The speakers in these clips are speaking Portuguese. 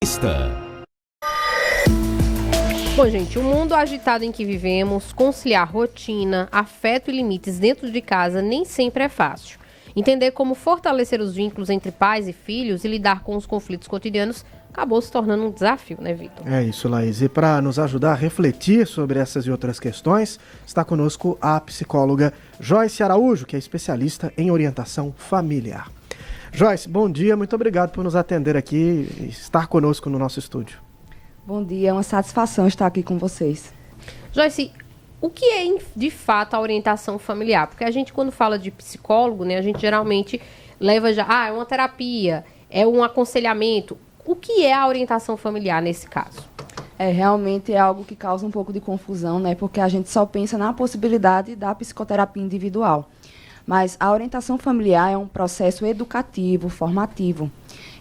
Entrevista. Bom, gente, o mundo agitado em que vivemos, conciliar rotina, afeto e limites dentro de casa nem sempre é fácil. Entender como fortalecer os vínculos entre pais e filhos e lidar com os conflitos cotidianos acabou se tornando um desafio, né, Vitor? É isso, Laís. E para nos ajudar a refletir sobre essas e outras questões, está conosco a psicóloga Joyce Araújo, que é especialista em orientação familiar. Joyce, bom dia, muito obrigado por nos atender aqui e estar conosco no nosso estúdio. Bom dia, é uma satisfação estar aqui com vocês. Joyce, o que é de fato a orientação familiar? Porque a gente, quando fala de psicólogo, né, a gente geralmente leva já, é uma terapia, é um aconselhamento. O que é a orientação familiar nesse caso? Realmente é algo que causa um pouco de confusão, né? Porque a gente só pensa na possibilidade da psicoterapia individual. Mas a orientação familiar é um processo educativo, formativo.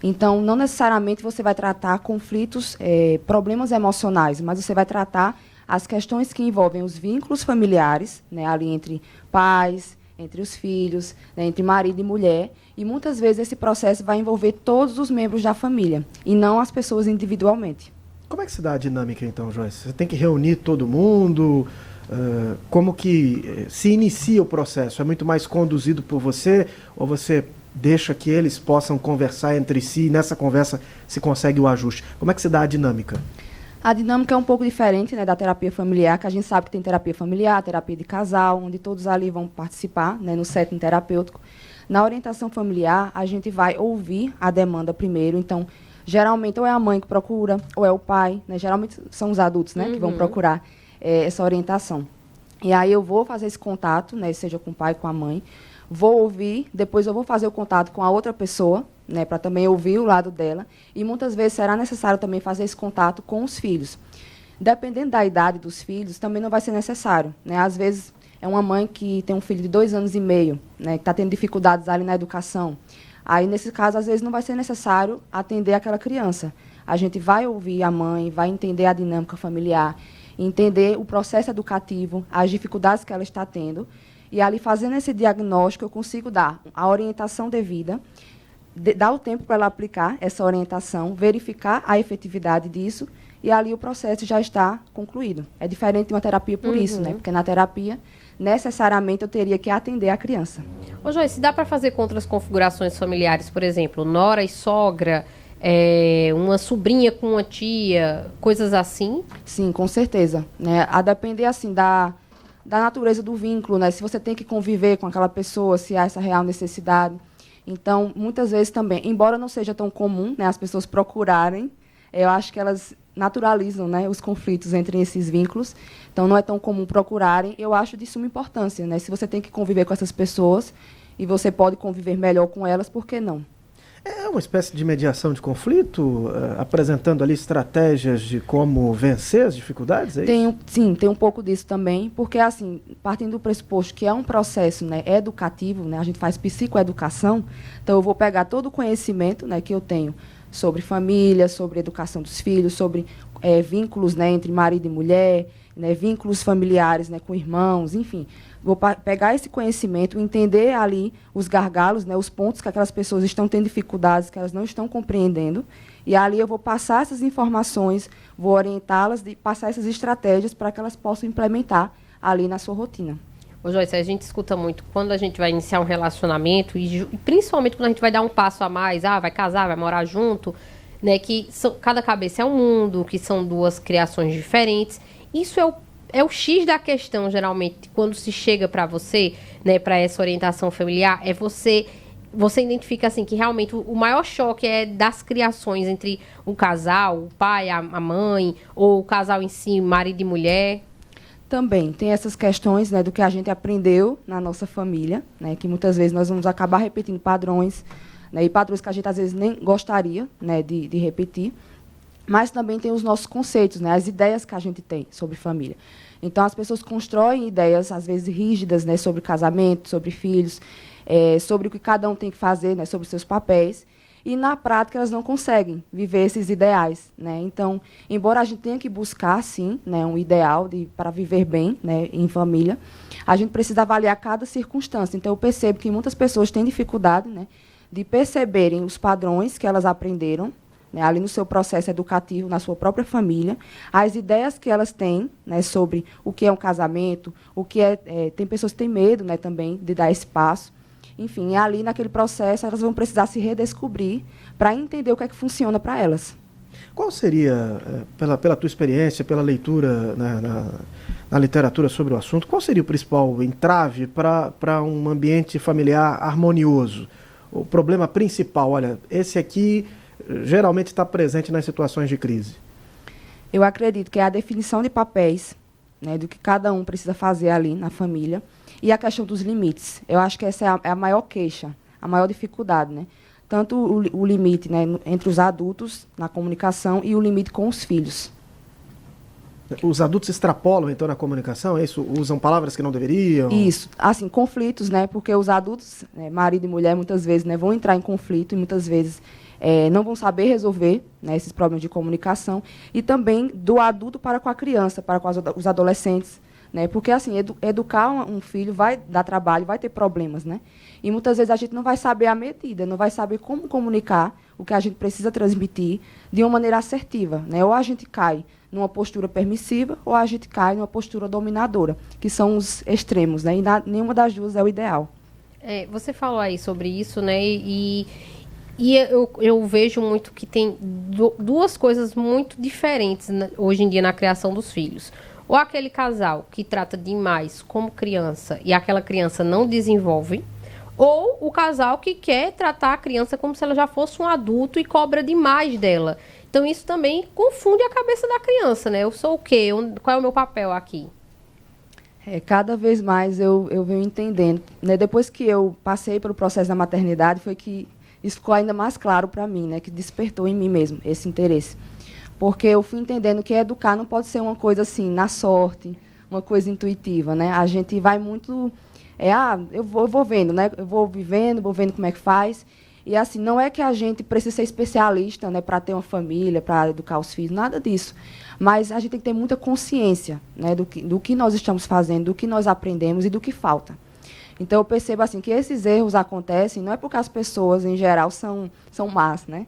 Então, não necessariamente você vai tratar conflitos, problemas emocionais, mas você vai tratar as questões que envolvem os vínculos familiares, né, ali entre pais, entre os filhos, né, entre marido e mulher. E muitas vezes esse processo vai envolver todos os membros da família, e não as pessoas individualmente. Como é que se dá a dinâmica, então, Joyce? Você tem que reunir todo mundo? Como que se inicia o processo? É muito mais conduzido por você ou você deixa que eles possam conversar entre si e nessa conversa se consegue o ajuste? Como é que se dá a dinâmica? A dinâmica é um pouco diferente, né, da terapia familiar, que a gente sabe que tem terapia familiar, terapia de casal, onde todos ali vão participar, né, no setting terapêutico. Na orientação familiar, a gente vai ouvir a demanda primeiro. Então, geralmente, ou é a mãe que procura, ou é o pai, né? Geralmente são os adultos, né, que vão procurar essa orientação. E aí eu vou fazer esse contato, né, seja com o pai, com a mãe, vou ouvir, depois eu vou fazer o contato com a outra pessoa, né, para também ouvir o lado dela, e muitas vezes será necessário também fazer esse contato com os filhos. Dependendo da idade dos filhos, também não vai ser necessário, né? Às vezes é uma mãe que tem um filho de 2 anos e meio, né, que está tendo dificuldades ali na educação. Aí, nesse caso, às vezes não vai ser necessário atender aquela criança. A gente vai ouvir a mãe, vai entender a dinâmica familiar, entender o processo educativo, as dificuldades que ela está tendo, e ali, fazendo esse diagnóstico, eu consigo dar a orientação devida, dar o tempo para ela aplicar essa orientação, verificar a efetividade disso, e ali o processo já está concluído. É diferente de uma terapia por isso, né? Porque na terapia, necessariamente, eu teria que atender a criança. Ô, Joyce, dá para fazer com outras configurações familiares, por exemplo, nora e sogra, uma sobrinha com uma tia, coisas assim? Sim, com certeza, né? A depender, assim, da natureza do vínculo, né? Se você tem que conviver com aquela pessoa, se há essa real necessidade. Então, muitas vezes também, embora não seja tão comum, né, as pessoas procurarem, eu acho que elas naturalizam, né, os conflitos entre esses vínculos. Então, não é tão comum procurarem. Eu acho de suma importância, né? Se você tem que conviver com essas pessoas e você pode conviver melhor com elas, por que não? É uma espécie de mediação de conflito, apresentando ali estratégias de como vencer as dificuldades? É isso? Sim, tem um pouco disso também, porque, assim, partindo do pressuposto que é um processo, né, educativo, né, a gente faz psicoeducação, então eu vou pegar todo o conhecimento, né, que eu tenho sobre família, sobre educação dos filhos, sobre vínculos, né, entre marido e mulher, né, vínculos familiares, né, com irmãos, enfim. Vou pegar esse conhecimento, entender ali os gargalos, né, os pontos que aquelas pessoas estão tendo dificuldades, que elas não estão compreendendo, e ali eu vou passar essas informações, vou orientá-las, passar essas estratégias para que elas possam implementar ali na sua rotina. Ô, Joyce, a gente escuta muito quando a gente vai iniciar um relacionamento, e principalmente quando a gente vai dar um passo a mais, vai casar, vai morar junto, né, que cada cabeça é um mundo, que são 2 criações diferentes. Isso é o X da questão, geralmente, quando se chega para você, né, para essa orientação familiar, você identifica, assim, que realmente o maior choque é das criações entre o casal, o pai, a mãe, ou o casal em si, marido e mulher. Também tem essas questões, né, do que a gente aprendeu na nossa família, né, que muitas vezes nós vamos acabar repetindo padrões, né, e padrões que a gente às vezes nem gostaria, né, de repetir. Mas também tem os nossos conceitos, né, as ideias que a gente tem sobre família. Então, as pessoas constroem ideias, às vezes, rígidas, né, sobre casamento, sobre filhos, sobre o que cada um tem que fazer, né, sobre seus papéis. E, na prática, elas não conseguem viver esses ideais, né? Então, embora a gente tenha que buscar, sim, né, um ideal para viver bem, né, em família, a gente precisa avaliar cada circunstância. Então, eu percebo que muitas pessoas têm dificuldade, né, de perceberem os padrões que elas aprenderam, né, ali no seu processo educativo, na sua própria família, as ideias que elas têm, né, sobre o que é um casamento, o que tem pessoas que têm medo, né, também de dar esse passo. Enfim, ali naquele processo elas vão precisar se redescobrir para entender o que é que funciona para elas. Qual seria, pela tua experiência, pela leitura na literatura sobre o assunto, qual seria o principal entrave para um ambiente familiar harmonioso? O problema principal, olha, esse aqui geralmente está presente nas situações de crise. Eu acredito que é a definição de papéis, né, do que cada um precisa fazer ali na família, e a questão dos limites. Eu acho que essa é a maior queixa, a maior dificuldade, né? Tanto o limite, né, entre os adultos na comunicação e o limite com os filhos. Os adultos extrapolam, então, na comunicação? É isso? Usam palavras que não deveriam? Isso. Assim, conflitos, né? Porque os adultos, né, marido e mulher, muitas vezes, né, vão entrar em conflito e muitas vezes não vão saber resolver, né, esses problemas de comunicação. E também do adulto para com a criança, para com os adolescentes. Né? Porque, assim, educar um filho vai dar trabalho, vai ter problemas, né? E muitas vezes a gente não vai saber a medida, não vai saber como comunicar o que a gente precisa transmitir de uma maneira assertiva, né? Ou a gente cai numa postura permissiva, ou a gente cai numa postura dominadora, que são os extremos, né? E nenhuma das duas é o ideal. Você falou aí sobre isso, né? E eu vejo muito que tem duas coisas muito diferentes, né, hoje em dia na criação dos filhos. Ou aquele casal que trata demais como criança e aquela criança não desenvolve, ou o casal que quer tratar a criança como se ela já fosse um adulto e cobra demais dela. Então isso também confunde a cabeça da criança, né? Eu sou o quê? Qual é o meu papel aqui? Cada vez mais eu venho entendendo, né? Depois que eu passei pelo processo da maternidade, foi que isso ficou ainda mais claro para mim, né? Que despertou em mim mesmo esse interesse. Porque eu fui entendendo que educar não pode ser uma coisa assim, na sorte, uma coisa intuitiva, né? A gente vai muito... eu vou vendo, né? Eu vou vivendo, vou vendo como é que faz. E, assim, não é que a gente precisa ser especialista, né, para ter uma família, para educar os filhos, nada disso. Mas a gente tem que ter muita consciência, né, do que nós estamos fazendo, do que nós aprendemos e do que falta. Então, eu percebo assim, que esses erros acontecem não é porque as pessoas, em geral, são más, né?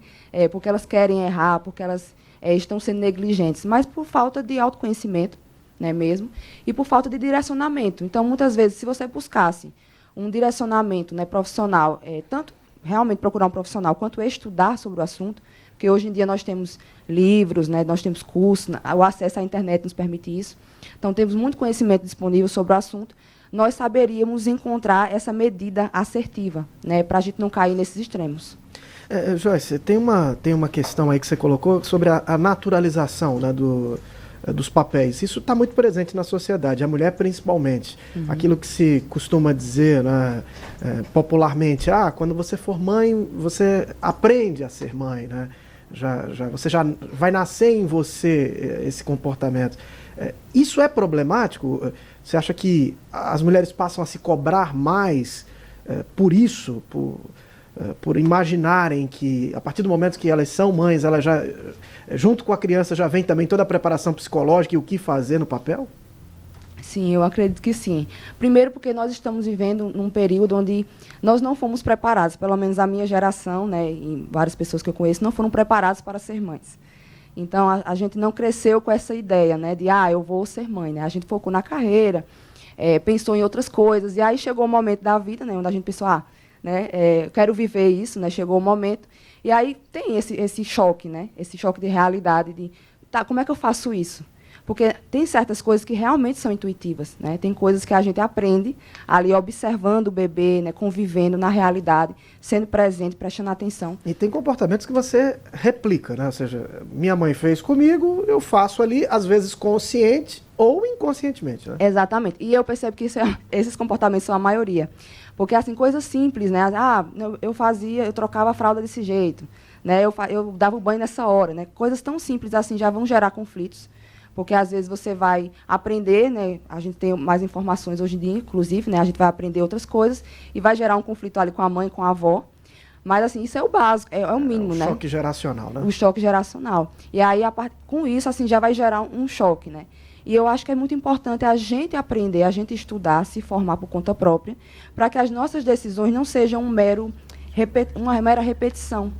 Porque elas querem errar, porque elas... estão sendo negligentes, mas por falta de autoconhecimento, né, mesmo, e por falta de direcionamento. Então, muitas vezes, se você buscasse um direcionamento, né, profissional, tanto realmente procurar um profissional, quanto estudar sobre o assunto, porque hoje em dia nós temos livros, né, nós temos cursos, o acesso à internet nos permite isso. Então, temos muito conhecimento disponível sobre o assunto, nós saberíamos encontrar essa medida assertiva, né, para a gente não cair nesses extremos. Joyce, tem uma questão aí que você colocou sobre a naturalização, né, dos papéis. Isso está muito presente na sociedade, a mulher principalmente. Uhum. Aquilo que se costuma dizer, né, popularmente, quando você for mãe, você aprende a ser mãe, né? Você já vai nascer em você esse comportamento. Isso é problemático? Você acha que as mulheres passam a se cobrar mais por isso, por imaginarem que, a partir do momento que elas são mães, elas já, junto com a criança, já vem também toda a preparação psicológica e o que fazer no papel? Sim, eu acredito que sim. Primeiro porque nós estamos vivendo num período onde nós não fomos preparados, pelo menos a minha geração, né, e várias pessoas que eu conheço, não foram preparadas para ser mães. Então, a gente não cresceu com essa ideia, né, de, eu vou ser mãe, né? A gente focou na carreira, pensou em outras coisas, e aí chegou o momento da vida, né, onde a gente pensou, né, quero viver isso, né, chegou o momento, e aí tem esse choque, né, esse choque de realidade, de, como é que eu faço isso? Porque tem certas coisas que realmente são intuitivas, né, tem coisas que a gente aprende ali observando o bebê, né, convivendo na realidade, sendo presente, prestando atenção. E tem comportamentos que você replica, né, ou seja, minha mãe fez comigo, eu faço ali, às vezes consciente ou inconscientemente, né? Exatamente, e eu percebo que esses comportamentos são a maioria. Porque, assim, coisas simples, né? Eu trocava a fralda desse jeito, né? Eu dava o banho nessa hora, né? Coisas tão simples assim já vão gerar conflitos, porque às vezes você vai aprender, né? A gente tem mais informações hoje em dia, inclusive, né? A gente vai aprender outras coisas e vai gerar um conflito ali com a mãe, com a avó. Mas, assim, isso é o básico, é o mínimo, né? O choque geracional, né? O choque geracional. E aí, com isso, assim, já vai gerar um choque, né? E eu acho que é muito importante a gente aprender, a gente estudar, se formar por conta própria, para que as nossas decisões não sejam uma mera repetição,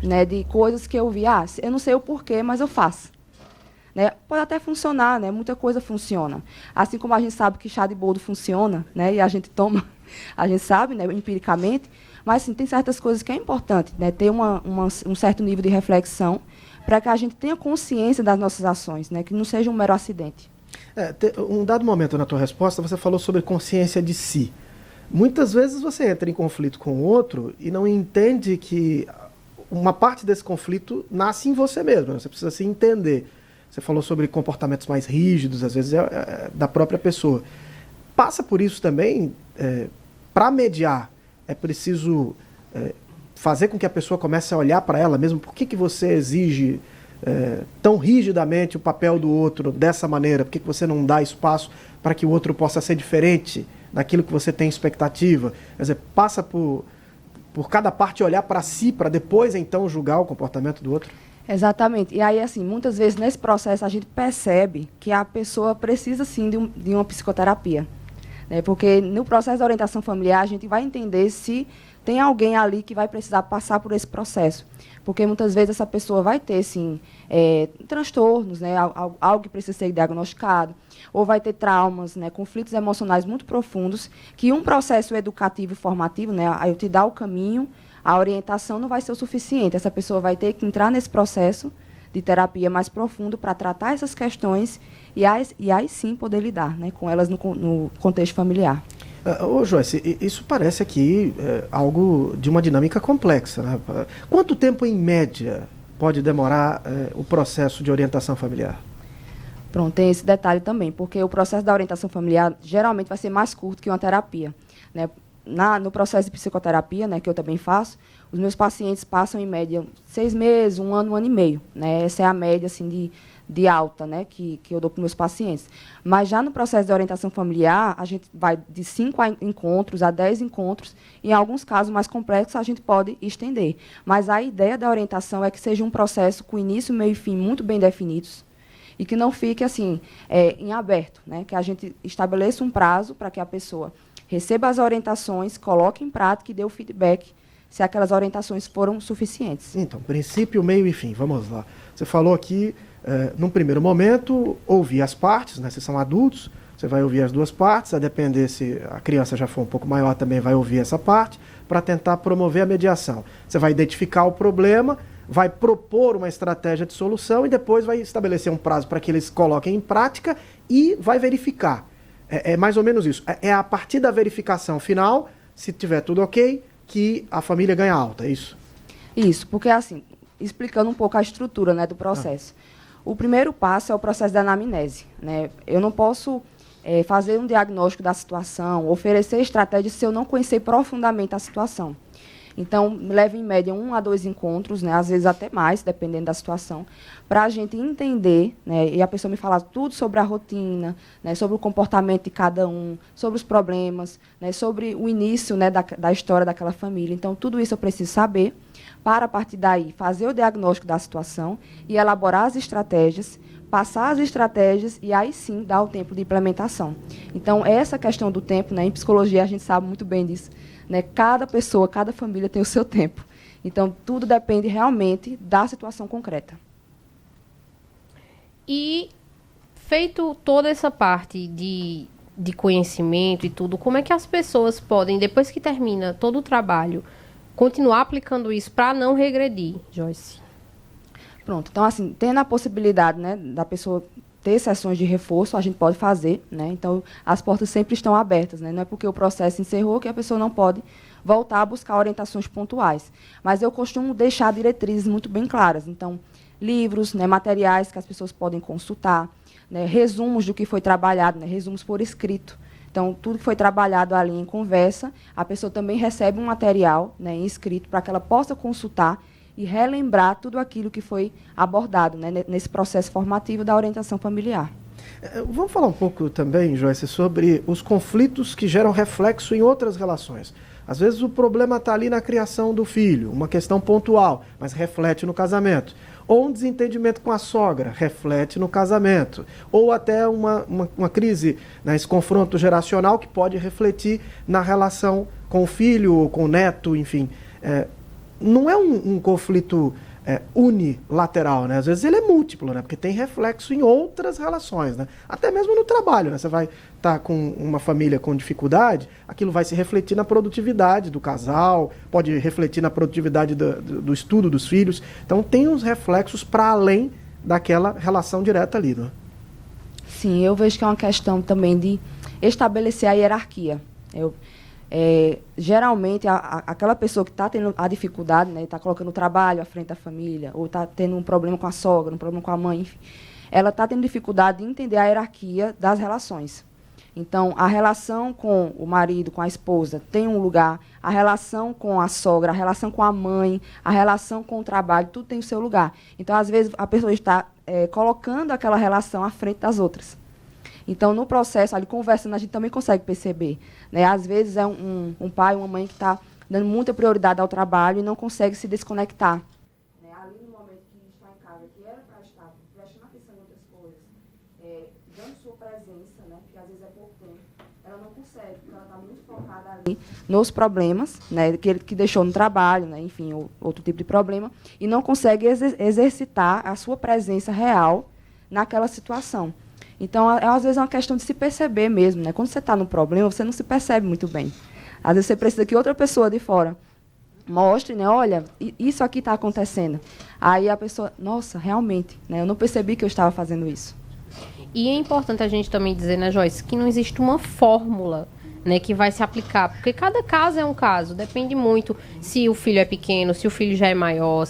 né, de coisas que eu vi, eu não sei o porquê, mas eu faço. Né? Pode até funcionar, né? Muita coisa funciona. Assim como a gente sabe que chá de boldo funciona, né? E a gente toma, a gente sabe, né, empiricamente, mas assim, tem certas coisas que é importante, né, ter um certo nível de reflexão para que a gente tenha consciência das nossas ações, né, que não seja um mero acidente. Um dado momento na tua resposta, você falou sobre consciência de si. Muitas vezes você entra em conflito com o outro e não entende que uma parte desse conflito nasce em você mesmo, né? Você precisa se entender. Você falou sobre comportamentos mais rígidos, às vezes da própria pessoa. Passa por isso também, para mediar, é preciso fazer com que a pessoa comece a olhar para ela mesmo. Por que você exige tão rigidamente o papel do outro dessa maneira? Por que você não dá espaço para que o outro possa ser diferente daquilo que você tem expectativa? Quer dizer, passa por cada parte olhar para si, para depois então julgar o comportamento do outro? Exatamente. E aí, assim, muitas vezes nesse processo a gente percebe que a pessoa precisa, sim, de uma psicoterapia. Né? Porque no processo da orientação familiar a gente vai entender se tem alguém ali que vai precisar passar por esse processo. Porque muitas vezes essa pessoa vai ter, sim, transtornos, né? Algo que precisa ser diagnosticado, ou vai ter traumas, né? Conflitos emocionais muito profundos, que um processo educativo e formativo, né? Aí eu te dar o caminho, a orientação não vai ser o suficiente. Essa pessoa vai ter que entrar nesse processo de terapia mais profundo para tratar essas questões e aí sim poder lidar, né, com elas no contexto familiar. Ô Joyce, isso parece aqui algo de uma dinâmica complexa, né? Quanto tempo, em média, pode demorar o processo de orientação familiar? Pronto, tem esse detalhe também, porque o processo da orientação familiar geralmente vai ser mais curto que uma terapia. Né? No processo de psicoterapia, né, que eu também faço, os meus pacientes passam, em média, 6 meses, 1 ano, 1 ano e meio. Né? Essa é a média assim, de alta, né, que eu dou para os meus pacientes. Mas já no processo de orientação familiar, a gente vai de 5 encontros a 10 encontros. Em alguns casos mais complexos, a gente pode estender. Mas a ideia da orientação é que seja um processo com início, meio e fim muito bem definidos, e que não fique assim, em aberto, né? Que a gente estabeleça um prazo para que a pessoa receba as orientações, coloque em prática e dê o feedback se aquelas orientações foram suficientes. Então, princípio, meio e fim. Vamos lá. Você falou aqui, num primeiro momento, ouvir as partes, né? Se são adultos, você vai ouvir as duas partes, a depender se a criança já for um pouco maior, também vai ouvir essa parte, para tentar promover a mediação. Você vai identificar o problema, vai propor uma estratégia de solução e depois vai estabelecer um prazo para que eles coloquem em prática e vai verificar. É mais ou menos isso. É a partir da verificação final, se tiver tudo ok, que a família ganha alta, é isso? Isso, porque assim, explicando um pouco a estrutura, né, do processo. O primeiro passo é o processo da anamnese. Né? Eu não posso fazer um diagnóstico da situação, oferecer estratégias se eu não conhecer profundamente a situação. Então, leva em média 1 a 2 encontros, né, às vezes até mais, dependendo da situação, para a gente entender, né, e a pessoa me falar tudo sobre a rotina, né, sobre o comportamento de cada um, sobre os problemas, né, sobre o início, né, da história daquela família. Então, tudo isso eu preciso saber para, a partir daí, fazer o diagnóstico da situação e elaborar as estratégias, passar as estratégias e aí sim dar o tempo de implementação. Então, essa questão do tempo, né, em psicologia a gente sabe muito bem disso, né, cada pessoa, cada família tem o seu tempo. Então, tudo depende realmente da situação concreta. E, feito toda essa parte de conhecimento e tudo, como é que as pessoas podem, depois que termina todo o trabalho, continuar aplicando isso para não regredir, Joyce? Pronto. Então, assim, tendo a possibilidade, né, da pessoa ter sessões de reforço, a gente pode fazer, né? Então, as portas sempre estão abertas, né? Não é porque o processo encerrou que a pessoa não pode voltar a buscar orientações pontuais. Mas eu costumo deixar diretrizes muito bem claras. Então, livros, né, materiais que as pessoas podem consultar, né, resumos do que foi trabalhado, né, resumos por escrito. Então, tudo que foi trabalhado ali em conversa, a pessoa também recebe um material, né, em escrito para que ela possa consultar e relembrar tudo aquilo que foi abordado, né, nesse processo formativo da orientação familiar. Vamos falar um pouco também, Joyce, sobre os conflitos que geram reflexo em outras relações. Às vezes o problema está ali na criação do filho, uma questão pontual, mas reflete no casamento. Ou um desentendimento com a sogra, reflete no casamento. Ou até uma crise, né, esse confronto geracional que pode refletir na relação com o filho ou com o neto, enfim. não é um conflito unilateral, né? Às vezes ele é múltiplo, né? Porque tem reflexo em outras relações, né? Até mesmo no trabalho, né? Você vai estar com uma família com dificuldade, aquilo vai se refletir na produtividade do casal, pode refletir na produtividade do estudo dos filhos. Então tem uns reflexos para além daquela relação direta ali, né? Sim, eu vejo que é uma questão também de estabelecer a hierarquia. Geralmente, aquela pessoa que está tendo a dificuldade, né, está colocando o trabalho à frente da família, ou está tendo um problema com a sogra, um problema com a mãe, enfim, ela está tendo dificuldade de entender a hierarquia das relações. Então, a relação com o marido, com a esposa, tem um lugar, a relação com a sogra, a relação com a mãe, a relação com o trabalho, tudo tem o seu lugar. Então, às vezes, a pessoa está colocando aquela relação à frente das outras. Então, no processo, ali conversando, a gente também consegue perceber, né? Às vezes é um pai, uma mãe que está dando muita prioridade ao trabalho e não consegue se desconectar. Né? Ali no momento que está em casa, que era para estar prestando atenção em outras coisas, dando sua presença, né? Que às vezes é pouco tempo, ela não consegue, porque ela está muito focada ali nos problemas, né? que deixou no trabalho, né? Enfim, outro tipo de problema, e não consegue exercitar a sua presença real naquela situação. Então, às vezes é uma questão de se perceber mesmo, né? Quando você está no problema, você não se percebe muito bem. Às vezes você precisa que outra pessoa de fora mostre, né? Olha, isso aqui está acontecendo. Aí a pessoa, nossa, realmente, né? Eu não percebi que eu estava fazendo isso. E é importante a gente também dizer, né, Joyce, que não existe uma fórmula, né, que vai se aplicar, porque cada caso é um caso, depende muito se o filho é pequeno, se o filho já é maior,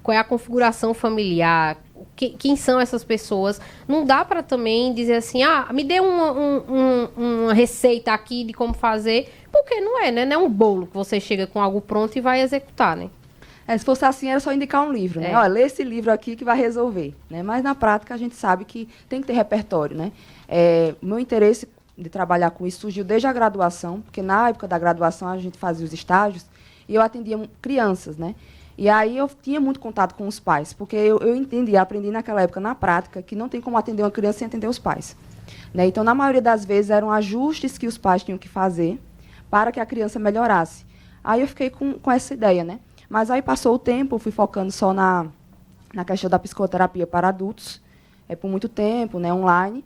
qual é a configuração familiar, quem são essas pessoas. Não dá para também dizer assim, me dê uma receita aqui de como fazer, porque não é, né? Não é um bolo que você chega com algo pronto e vai executar, né? Se fosse assim, era só indicar um livro, né? Olha, lê esse livro aqui que vai resolver, né? Mas na prática a gente sabe que tem que ter repertório, né? O meu interesse de trabalhar com isso surgiu desde a graduação, porque na época da graduação a gente fazia os estágios e eu atendia crianças, né? E aí eu tinha muito contato com os pais, porque eu aprendi naquela época, na prática, que não tem como atender uma criança sem atender os pais. Né? Então, na maioria das vezes, eram ajustes que os pais tinham que fazer para que a criança melhorasse. Aí eu fiquei com essa ideia, né? Mas aí passou o tempo, eu fui focando só na questão da psicoterapia para adultos, por muito tempo, né, online.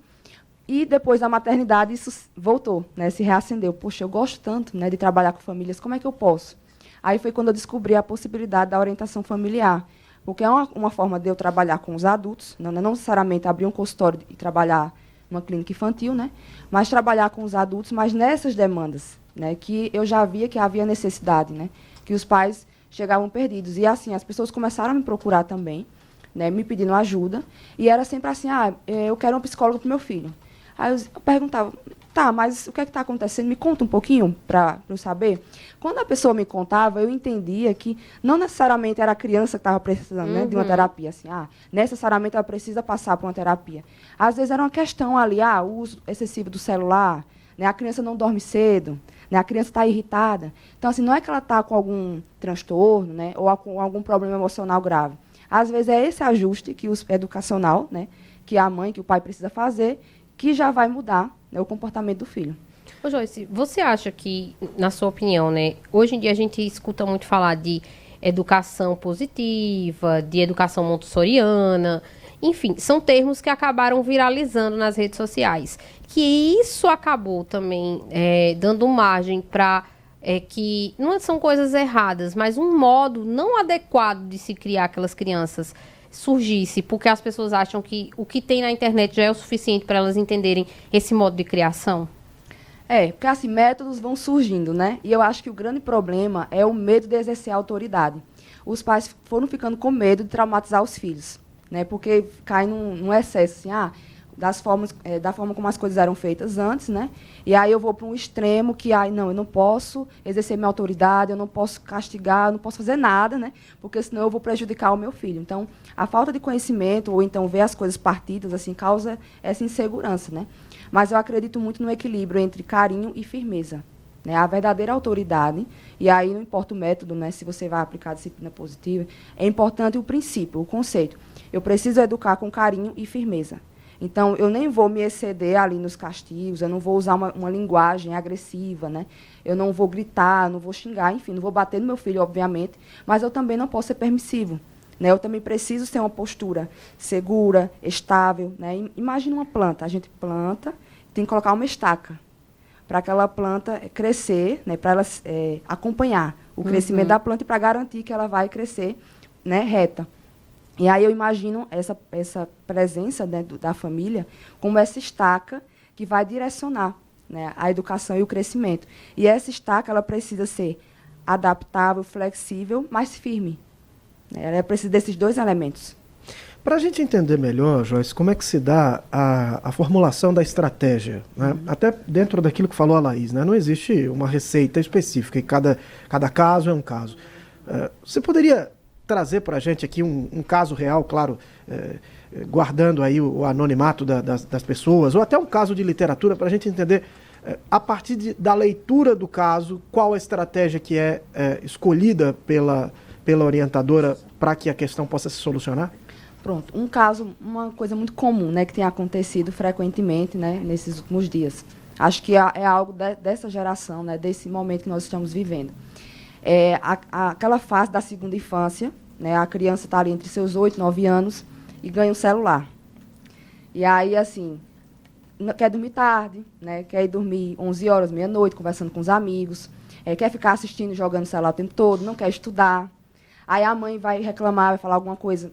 E depois da maternidade, isso voltou, né, se reacendeu. Poxa, eu gosto tanto, né, de trabalhar com famílias, como é que eu posso? Aí foi quando eu descobri a possibilidade da orientação familiar, porque é uma forma de eu trabalhar com os adultos, não necessariamente abrir um consultório e trabalhar numa clínica infantil, né, mas trabalhar com os adultos, mas nessas demandas, né, que eu já via que havia necessidade, né, que os pais chegavam perdidos. E assim, as pessoas começaram a me procurar também, né, me pedindo ajuda, e era sempre assim, eu quero um psicólogo para o meu filho. Aí eu perguntava, tá, mas o que é que está acontecendo? Me conta um pouquinho para eu saber. Quando a pessoa me contava, eu entendia que não necessariamente era a criança que estava precisando, né, de uma terapia. Assim, necessariamente ela precisa passar por uma terapia. Às vezes era uma questão ali, o uso excessivo do celular, né, a criança não dorme cedo, né, a criança está irritada. Então, assim, não é que ela está com algum transtorno, né, ou com algum problema emocional grave. Às vezes é esse ajuste que educacional, né, que a mãe, que o pai precisa fazer, que já vai mudar, né, o comportamento do filho. Ô Joyce, você acha que, na sua opinião, né, hoje em dia a gente escuta muito falar de educação positiva, de educação montessoriana, enfim, são termos que acabaram viralizando nas redes sociais. Que isso acabou também dando margem para que não são coisas erradas, mas um modo não adequado de se criar aquelas crianças surgisse, porque as pessoas acham que o que tem na internet já é o suficiente para elas entenderem esse modo de criação? Porque assim, métodos vão surgindo, né? E eu acho que o grande problema é o medo de exercer a autoridade. Os pais foram ficando com medo de traumatizar os filhos, né? Porque cai num excesso, assim, da forma como as coisas eram feitas antes, né? E aí eu vou para um extremo que, não, eu não posso exercer minha autoridade, eu não posso castigar, eu não posso fazer nada, né? Porque senão eu vou prejudicar o meu filho. Então, a falta de conhecimento, ou então ver as coisas partidas, assim, causa essa insegurança, né? Mas eu acredito muito no equilíbrio entre carinho e firmeza, né? A verdadeira autoridade, e aí não importa o método, né? Se você vai aplicar a disciplina positiva, é importante o princípio, o conceito. Eu preciso educar com carinho e firmeza. Então, eu nem vou me exceder ali nos castigos, eu não vou usar uma linguagem agressiva, né? Eu não vou gritar, não vou xingar, enfim, não vou bater no meu filho, obviamente, mas eu também não posso ser permissivo. Né? Eu também preciso ter uma postura segura, estável. Né? Imagina uma planta, a gente planta, tem que colocar uma estaca para aquela planta crescer, né? Para ela acompanhar o crescimento da planta e para garantir que ela vai crescer, né, reta. E aí eu imagino essa presença, né, da família como essa estaca que vai direcionar, né, a educação e o crescimento. E essa estaca ela precisa ser adaptável, flexível, mas firme. Ela precisa desses dois elementos. Para a gente entender melhor, Joyce, como é que se dá a formulação da estratégia, né? Até dentro daquilo que falou a Laís, né? Não existe uma receita específica e cada caso é um caso. Você poderia trazer para a gente aqui um caso real, claro, guardando aí o anonimato das pessoas, ou até um caso de literatura, para a gente entender, a partir da leitura do caso, qual a estratégia que é escolhida pela orientadora para que a questão possa se solucionar? Pronto, um caso, uma coisa muito comum, né, que tem acontecido frequentemente, né, nesses últimos dias. Acho que é algo dessa geração, né, desse momento que nós estamos vivendo. Aquela fase da segunda infância, né, a criança está ali entre seus 8, 9 anos e ganha um celular. E aí, assim, quer dormir tarde, né, quer ir dormir 11 horas, meia-noite, conversando com os amigos, quer ficar assistindo, jogando celular o tempo todo, não quer estudar. Aí a mãe vai reclamar, vai falar alguma coisa,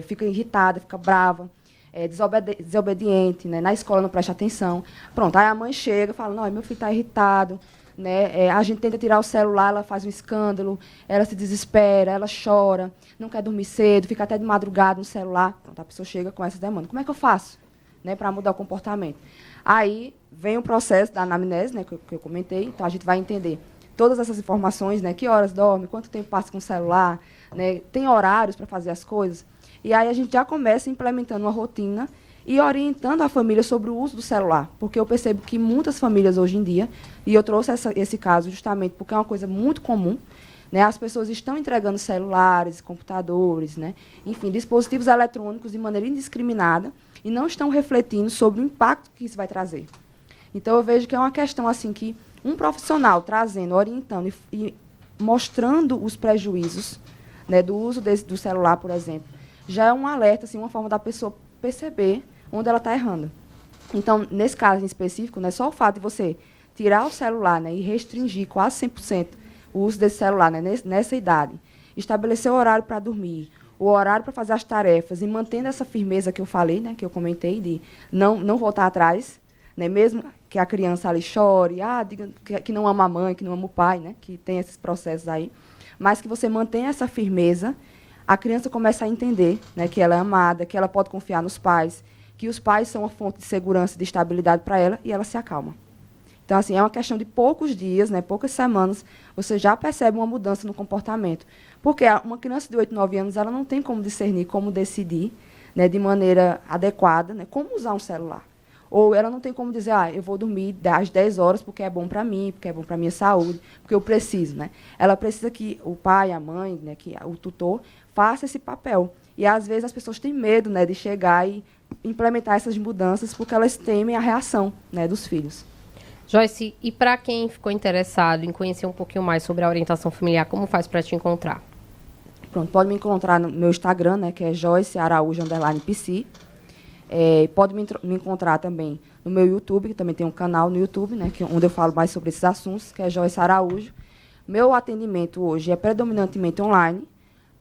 fica irritada, fica brava, desobediente, né? Na escola não presta atenção. Pronto, aí a mãe chega e fala, não, meu filho está irritado, né? A gente tenta tirar o celular, ela faz um escândalo, ela se desespera, ela chora, não quer dormir cedo, fica até de madrugada no celular. Pronto, a pessoa chega com essa demanda. Como é que eu faço, né, para mudar o comportamento? Aí vem o processo da anamnese, né, que eu comentei, então a gente vai entender todas essas informações, né, que horas dorme, quanto tempo passa com o celular, né, tem horários para fazer as coisas. E aí a gente já começa implementando uma rotina e orientando a família sobre o uso do celular. Porque eu percebo que muitas famílias hoje em dia, e eu trouxe esse caso justamente porque é uma coisa muito comum, né, as pessoas estão entregando celulares, computadores, né, enfim, dispositivos eletrônicos de maneira indiscriminada e não estão refletindo sobre o impacto que isso vai trazer. Então, eu vejo que é uma questão assim que um profissional trazendo, orientando e mostrando os prejuízos, né, do uso do celular, por exemplo, já é um alerta, assim, uma forma da pessoa perceber onde ela está errando. Então, nesse caso em específico, né, só o fato de você tirar o celular, né, e restringir quase 100% o uso desse celular, né, nessa idade, estabelecer o horário para dormir, o horário para fazer as tarefas e mantendo essa firmeza que eu falei, né, que eu comentei, de não voltar atrás, né, mesmo que a criança ali chore, diga que não ama a mãe, que não ama o pai, né, que tem esses processos aí, mas que você mantenha essa firmeza, a criança começa a entender, né, que ela é amada, que ela pode confiar nos pais, que os pais são uma fonte de segurança e de estabilidade para ela, e ela se acalma. Então, assim, é uma questão de poucos dias, né, poucas semanas, você já percebe uma mudança no comportamento. Porque uma criança de 8, 9 anos, ela não tem como discernir, como decidir, né, de maneira adequada, né, como usar um celular. Ou ela não tem como dizer, eu vou dormir às 10 horas porque é bom para mim, porque é bom para a minha saúde, porque eu preciso. Né? Ela precisa que o pai, a mãe, né, que o tutor, faça esse papel. E, às vezes, as pessoas têm medo, né, de chegar e implementar essas mudanças porque elas temem a reação, né, dos filhos. Joyce, e para quem ficou interessado em conhecer um pouquinho mais sobre a orientação familiar, como faz para te encontrar? Pronto, pode me encontrar no meu Instagram, né, que é Joyce Araújo _PC. Pode me encontrar também no meu YouTube, que também tem um canal no YouTube, né, onde eu falo mais sobre esses assuntos, que é Joyce Araújo. Meu atendimento hoje é predominantemente online,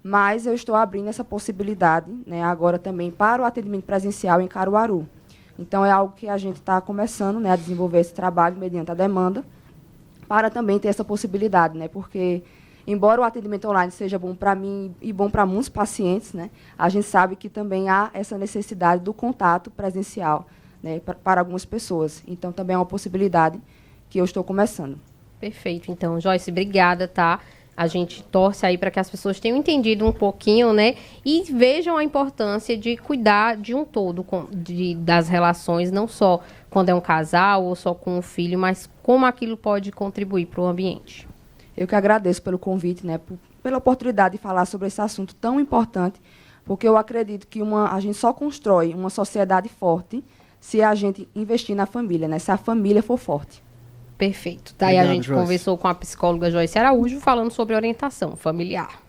mas eu estou abrindo essa possibilidade, né, agora também para o atendimento presencial em Caruaru. Então, é algo que a gente está começando, né, a desenvolver esse trabalho mediante a demanda, para também ter essa possibilidade, né, porque, embora o atendimento online seja bom para mim e bom para muitos pacientes, né, a gente sabe que também há essa necessidade do contato presencial, né, para algumas pessoas. Então, também é uma possibilidade que eu estou começando. Perfeito. Então, Joyce, obrigada, tá? A gente torce aí para que as pessoas tenham entendido um pouquinho, né? E vejam a importância de cuidar de um todo, das relações, não só quando é um casal ou só com um filho, mas como aquilo pode contribuir para o ambiente. Eu que agradeço pelo convite, né? Pela oportunidade de falar sobre esse assunto tão importante, Porque eu acredito que a gente só constrói uma sociedade forte se a gente investir na família, né? Se a família for forte. Perfeito. Daí Obrigado, a gente Joyce. conversou com a psicóloga Joyce Araújo falando sobre orientação familiar.